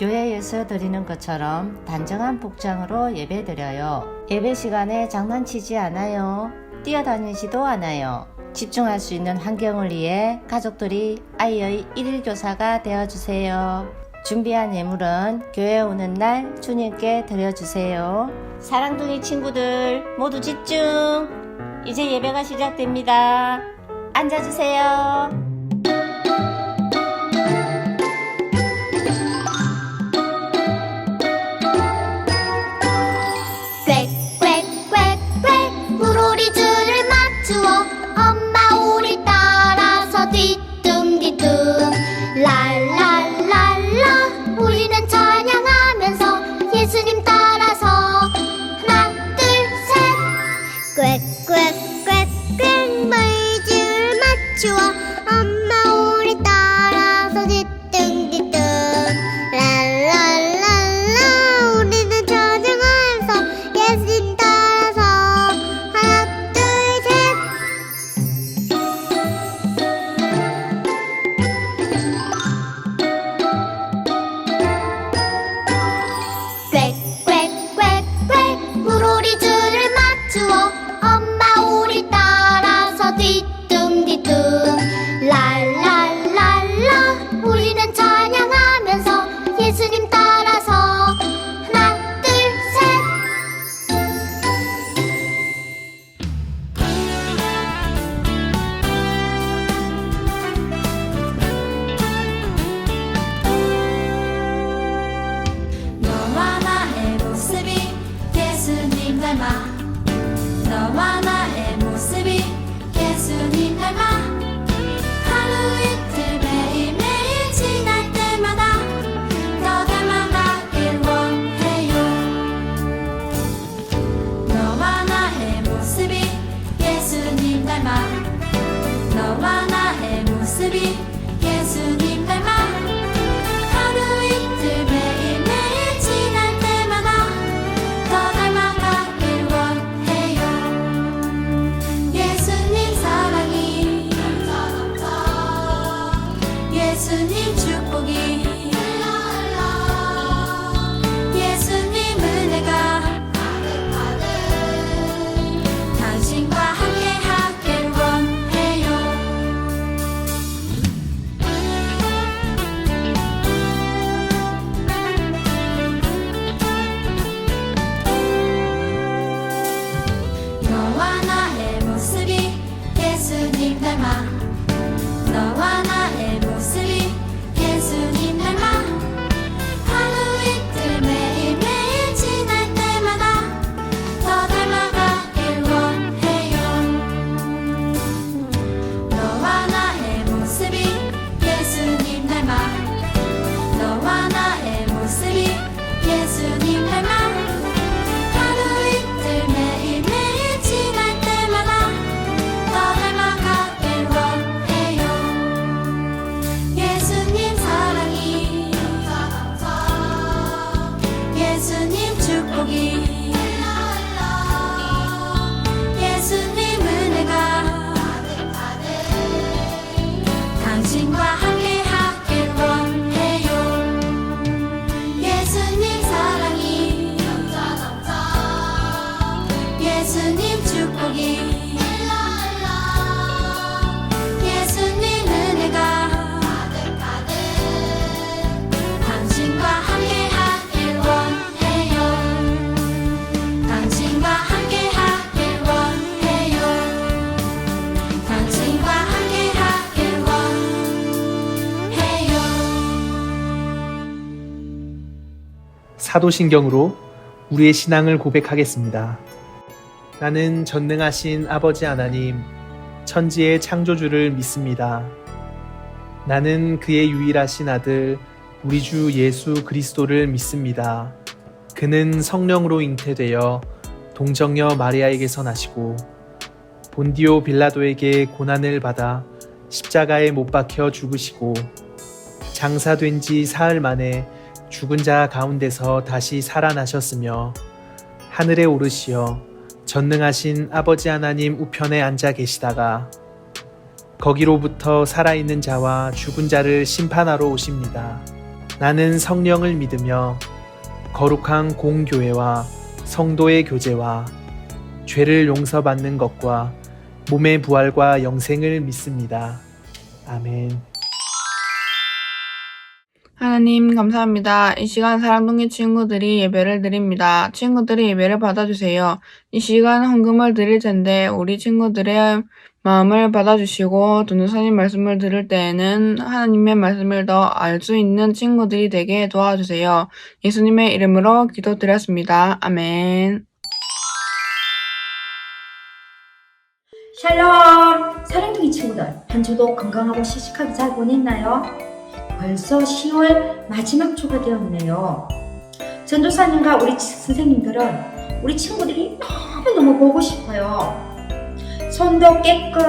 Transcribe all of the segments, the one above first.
교회에서 드리는 것처럼 단정한 복장으로 예배드려요. 예배 시간에 장난치지 않아요. 뛰어다니지도 않아요. 집중할 수 있는 환경을 위해 가족들이 아이의 일일 교사가 되어주세요. 준비한 예물은 교회 오는 날 주님께 드려주세요. 사랑둥이 친구들 모두 집중! 이제 예배가 시작됩니다. 앉아주세요. 꽥꽥꽥꽥 물오리줄을 맞추어 엄마 우리 따라서 뒤뚱뒤뚱 랄랄랄라 우리는 찬양하면서 예수님 따라서 하나 둘 셋 꽥꽥꽥꽥 물줄 맞추어 엄마 우리 따라서 뒤뚱뒤뚱 랄랄랄라 우리는 찬양하면서 예수님 따라서 하나 둘셋 꽥꽥꽥꽥 물오리줄을 맞추어 엄마 우리 따라서 뒤뚱뒤뚱 랄랄랄라 우리는 찬양하면서 예수님 따라서 하나 둘셋 너와 나의 모습이 예수님 닮아 너와 나의 모습이 예수님 닮아 하루 이틀 매일매일 지날 때마다 더 닮아가길 원해요 너와 나의 모습이 예수님 닮아 너와 나의 모습이 예수님 닮아 하루 이틀 매일매일 지날 때마다 더 닮아가길 원해요 예수님 사랑이 예수님 축복이 예수님 은혜가 당신과 함께 하길 원해요 너와 나의 모습이 예수님 닮아 너와 나의 모습이 예수님 닮아 하루 이틀 매일매일 지날 때마다 더 닮아가길 원해요 너와 나의 모습이 예수님 닮아 너와 나의 모습이 예수님 닮아 하루 이틀 매일매일 지날 때마다 더 닮아가길 원해요 예수님 사랑이 예수님 축복이 예수님 은혜가 당신과 함께 하길 원해요 예수님 사랑이 예수님 축복이 예수님 은혜가 당신과 함께 하길 원해요 당신과 함께 하길 원해요 당신과 함께 하길 원해요 사도신경으로 우리의 신앙을 고백하겠습니다. 나는 전능하신 아버지 하나님, 천지의 창조주를 믿습니다. 나는 그의 유일하신 아들, 우리 주 예수 그리스도를 믿습니다. 그는 성령으로 잉태되어 동정녀 마리아에게서 나시고 본디오 빌라도에게 고난을 받아 십자가에 못 박혀 죽으시고 장사된 지 사흘 만에 죽은 자 가운데서 다시 살아나셨으며 하늘에 오르시어 전능하신 아버지 하나님 우편에 앉아 계시다가 거기로부터 살아있는 자와 죽은 자를 심판하러 오십니다. 나는 성령을 믿으며 거룩한 공교회와 성도의 교제와 죄를 용서받는 것과 몸의 부활과 영생을 믿습니다. 아멘. 하나님 감사합니다. 이 시간 사랑동의 친구들이 예배를 드립니다. 친구들이 예배를 받아주세요. 이 시간 헌금을 드릴 텐데 우리 친구들의 마음을 받아주시고 전도사님 말씀을 들을 때에는 하나님의 말씀을 더 알 수 있는 친구들이 되게 도와주세요. 예수님의 이름으로 기도드렸습니다. 아멘. 샬롬! 사랑둥이 친구들, 한 주도 건강하고 씩씩하게 잘 보냈나요? 벌써 10월 마지막 주가 되었네요. 전도사님과 우리 선생님들은 우리 친구들이 너무너무 보고 싶어요. 손도 깨끗,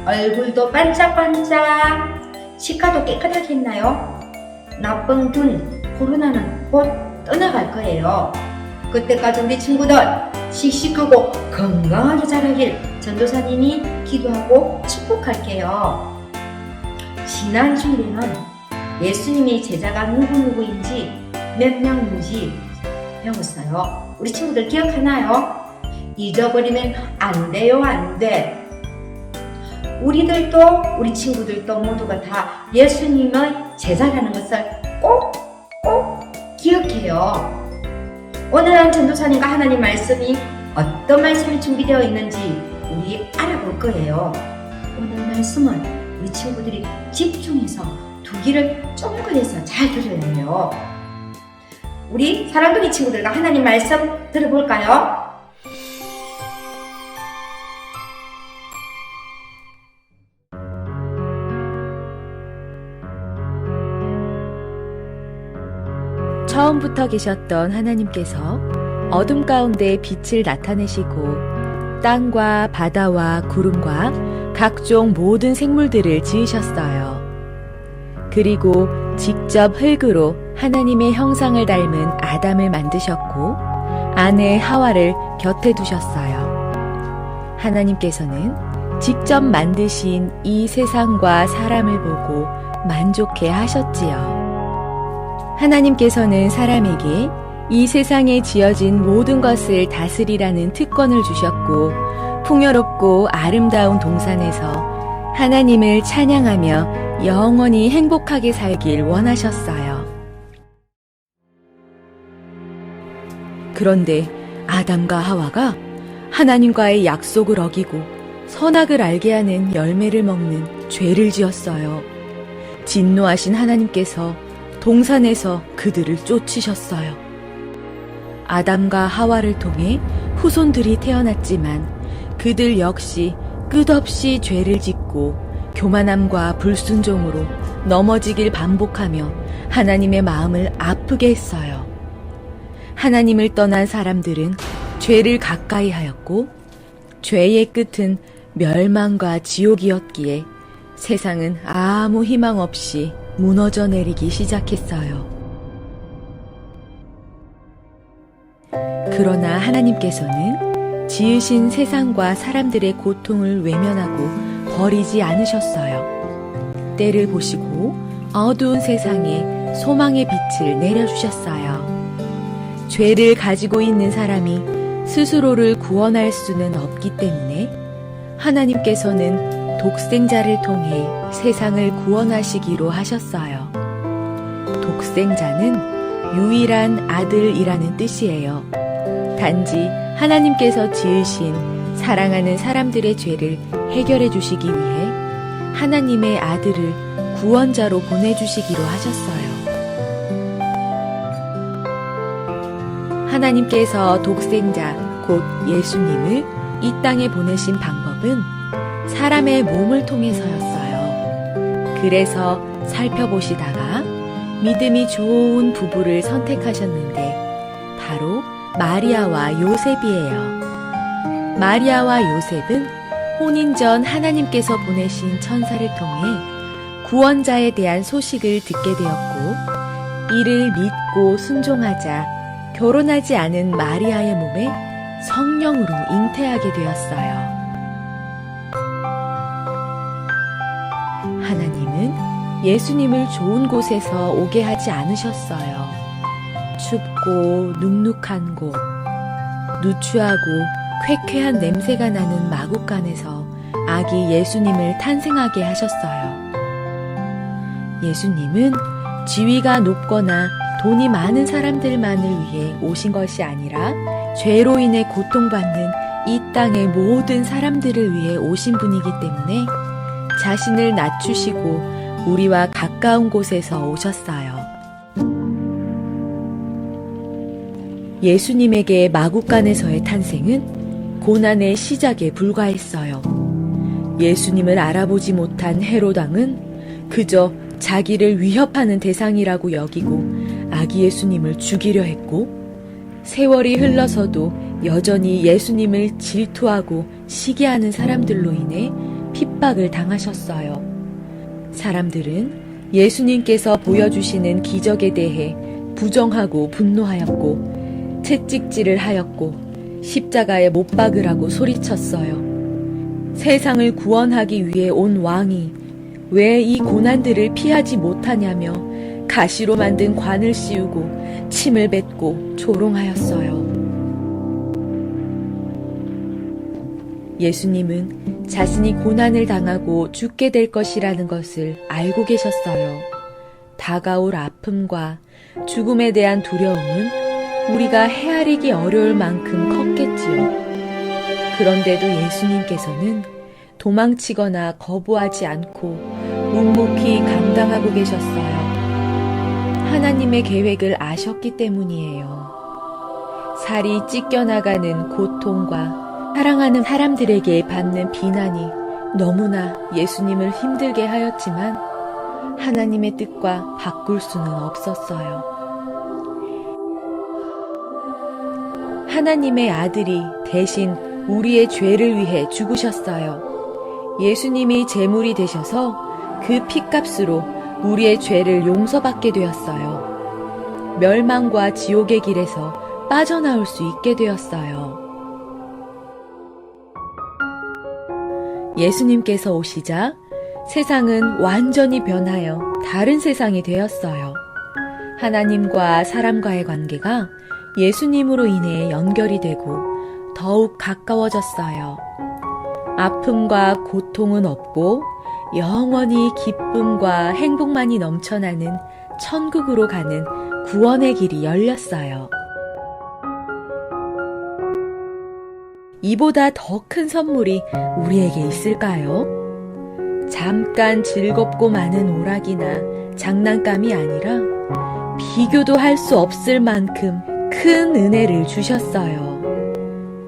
얼굴도 반짝반짝, 치과도 깨끗하게 했나요? 나쁜 균, 코로나는 곧 떠나갈 거예요. 그때까지 우리 친구들 씩씩하고 건강하게 자라길 전도사님이 기도하고 축복할게요. 지난 주일에는 예수님의 제자가 누구인지 몇 명인지 배웠어요. 우리 친구들 기억하나요? 잊어버리면 안 돼요, 안 돼. 우리들도 우리 친구들도 모두가 다 예수님의 제자라는 것을 꼭 기억해요. 오늘은 전도사님과 하나님 말씀이 어떤 말씀이 준비되어 있는지 우리 알아볼 거예요. 오늘 말씀은 우리 친구들이 집중해서 두 귀를 쫑긋해서 잘 들어야 해요. 우리 사랑둥이 친구들과 하나님 말씀 들어볼까요? 처음부터 계셨던 하나님께서 어둠 가운데 빛을 나타내시고 땅과 바다와 구름과 각종 모든 생물들을 지으셨어요. 그리고 직접 흙으로 하나님의 형상을 닮은 아담을 만드셨고 아내 하와를 곁에 두셨어요. 하나님께서는 직접 만드신 이 세상과 사람을 보고 만족해 하셨지요. 하나님께서는 사람에게 이 세상에 지어진 모든 것을 다스리라는 특권을 주셨고 풍요롭고 아름다운 동산에서 하나님을 찬양하며 영원히 행복하게 살길 원하셨어요. 그런데 아담과 하와가 하나님과의 약속을 어기고 선악을 알게 하는 열매를 먹는 죄를 지었어요. 진노하신 하나님께서 동산에서 그들을 쫓으셨어요. 아담과 하와를 통해 후손들이 태어났지만 그들 역시 끝없이 죄를 짓고 교만함과 불순종으로 넘어지길 반복하며 하나님의 마음을 아프게 했어요. 하나님을 떠난 사람들은 죄를 가까이 하였고 죄의 끝은 멸망과 지옥이었기에 세상은 아무 희망 없이 무너져 내리기 시작했어요. 그러나 하나님께서는 지으신 세상과 사람들의 고통을 외면하고 버리지 않으셨어요. 때를 보시고 어두운 세상에 소망의 빛을 내려주셨어요. 죄를 가지고 있는 사람이 스스로를 구원할 수는 없기 때문에 하나님께서는 독생자를 통해 세상을 구원하시기로 하셨어요. 독생자는 유일한 아들이라는 뜻이에요. 단지 하나님께서 지으신 사랑하는 사람들의 죄를 해결해 주시기 위해 하나님의 아들을 구원자로 보내주시기로 하셨어요. 하나님께서 독생자 곧 예수님을 이 땅에 보내신 방법은 사람의 몸을 통해서였어요. 그래서 살펴보시다가 믿음이 좋은 부부를 선택하셨는데 바로 마리아와 요셉이에요. 마리아와 요셉은 혼인 전 하나님께서 보내신 천사를 통해 구원자에 대한 소식을 듣게 되었고 이를 믿고 순종하자 결혼하지 않은 마리아의 몸에 성령으로 잉태하게 되었어요. 하나님은 예수님을 좋은 곳에서 오게 하지 않으셨어요. 춥고 눅눅한 곳, 누추하고 쾌쾌한 냄새가 나는 마국간에서 아기 예수님을 탄생하게 하셨어요. 예수님은 지위가 높거나 돈이 많은 사람들만을 위해 오신 것이 아니라 죄로 인해 고통받는 이 땅의 모든 사람들을 위해 오신 분이기 때문에 자신을 낮추시고 우리와 가까운 곳에서 오셨어요. 예수님에게 마국간에서의 탄생은 고난의 시작에 불과했어요. 예수님을 알아보지 못한 헤롯 왕은 그저 자기를 위협하는 대상이라고 여기고 아기 예수님을 죽이려 했고, 세월이 흘러서도 여전히 예수님을 질투하고 시기하는 사람들로 인해 핍박을 당하셨어요. 사람들은 예수님께서 보여주시는 기적에 대해 부정하고 분노하였고, 채찍질을 하였고, 십자가에 못 박으라고 소리쳤어요. 세상을 구원하기 위해 온 왕이 왜 이 고난들을 피하지 못하냐며 가시로 만든 관을 씌우고 침을 뱉고 조롱하였어요. 예수님은 자신이 고난을 당하고 죽게 될 것이라는 것을 알고 계셨어요. 다가올 아픔과 죽음에 대한 두려움은 우리가 헤아리기 어려울 만큼 컸겠지요. 그런데도 예수님께서는 도망치거나 거부하지 않고 묵묵히 감당하고 계셨어요. 하나님의 계획을 아셨기 때문이에요. 살이 찢겨나가는 고통과 사랑하는 사람들에게 받는 비난이 너무나 예수님을 힘들게 하였지만 하나님의 뜻과 바꿀 수는 없었어요. 하나님의 아들이 대신 우리의 죄를 위해 죽으셨어요. 예수님이 제물이 되셔서 그 피값으로 우리의 죄를 용서받게 되었어요. 멸망과 지옥의 길에서 빠져나올 수 있게 되었어요. 예수님께서 오시자 세상은 완전히 변하여 다른 세상이 되었어요. 하나님과 사람과의 관계가 예수님으로 인해 연결이 되고 더욱 가까워졌어요. 아픔과 고통은 없고 영원히 기쁨과 행복만이 넘쳐나는 천국으로 가는 구원의 길이 열렸어요. 이보다 더 큰 선물이 우리에게 있을까요? 잠깐 즐겁고 많은 오락이나 장난감이 아니라 비교도 할 수 없을 만큼 큰 은혜를 주셨어요.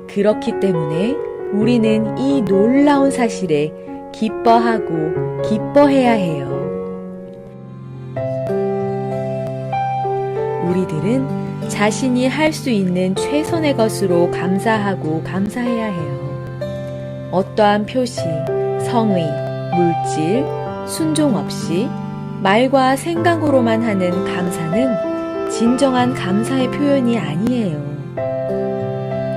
그렇기 때문에 우리는 이 놀라운 사실에 기뻐하고 기뻐해야 해요. 우리들은 자신이 할 수 있는 최선의 것으로 감사하고 감사해야 해요. 어떠한 표시, 성의, 물질, 순종 없이 말과 생각으로만 하는 감사는 진정한 감사의 표현이 아니에요.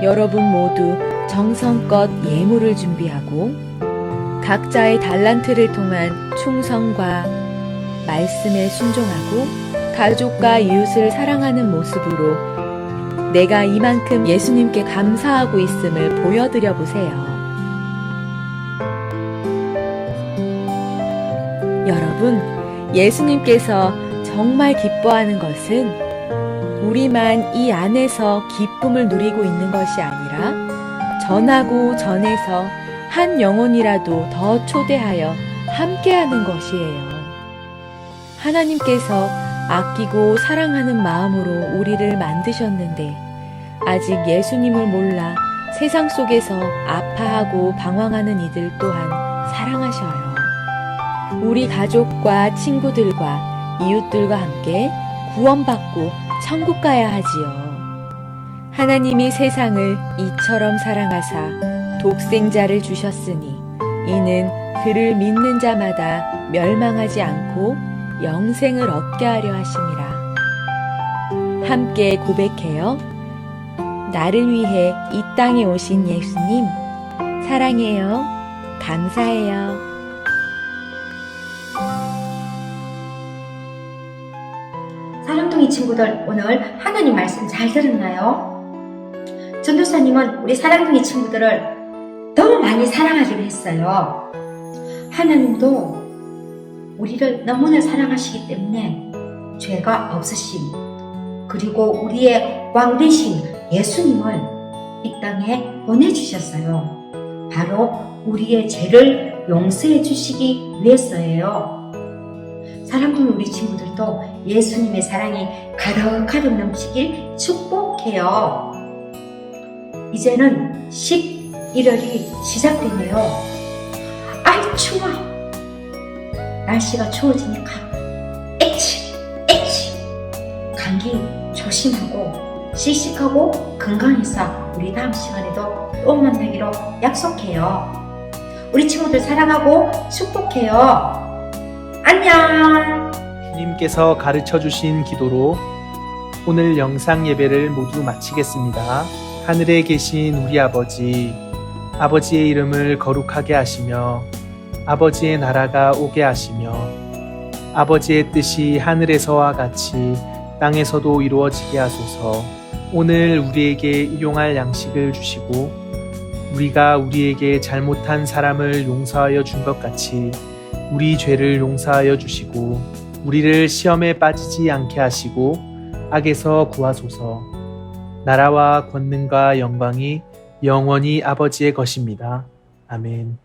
여러분 모두 정성껏 예물을 준비하고 각자의 달란트를 통한 충성과 말씀에 순종하고 가족과 이웃을 사랑하는 모습으로 내가 이만큼 예수님께 감사하고 있음을 보여드려 보세요. 여러분, 예수님께서 정말 기뻐하는 것은 우리만 이 안에서 기쁨을 누리고 있는 것이 아니라 전하고 전해서 한 영혼이라도 더 초대하여 함께하는 것이에요. 하나님께서 아끼고 사랑하는 마음으로 우리를 만드셨는데 아직 예수님을 몰라 세상 속에서 아파하고 방황하는 이들 또한 사랑하셔요. 우리 가족과 친구들과 이웃들과 함께 구원받고 천국 가야 하지요. 하나님이 세상을 이처럼 사랑하사 독생자를 주셨으니 이는 그를 믿는 자마다 멸망하지 않고 영생을 얻게 하려 하심이라. 함께 고백해요. 나를 위해 이 땅에 오신 예수님, 사랑해요. 감사해요. 친구들 오늘 하나님 말씀 잘 들었나요? 전도사님은 우리 사랑둥이 친구들을 너무 많이 사랑하기로 했어요. 하나님도 우리를 너무나 사랑하시기 때문에 죄가 없으심, 그리고 우리의 왕 되신 예수님을 이 땅에 보내주셨어요. 바로 우리의 죄를 용서해 주시기 위해서예요. 사랑하는 우리 친구들도 예수님의 사랑이 가득가득 넘치길 축복해요. 이제는 11월이 시작되네요. 아이 추워. 날씨가 추워지니까 에치 감기 조심하고 씩씩하고 건강해서 우리 다음 시간에도 또 만나기로 약속해요. 우리 친구들 사랑하고 축복해요. 안녕. 주님께서 가르쳐 주신 기도로 오늘 영상 예배를 모두 마치겠습니다. 하늘에 계신 우리 아버지, 아버지의 이름을 거룩하게 하시며 아버지의 나라가 오게 하시며 아버지의 뜻이 하늘에서와 같이 땅에서도 이루어지게 하소서. 오늘 우리에게 일용할 양식을 주시고 우리가 우리에게 잘못한 사람을 용서하여 준 것 같이 우리 죄를 용서하여 주시고 우리를 시험에 빠지지 않게 하시고 악에서 구하소서. 나라와 권능과 영광이 영원히 아버지의 것입니다. 아멘.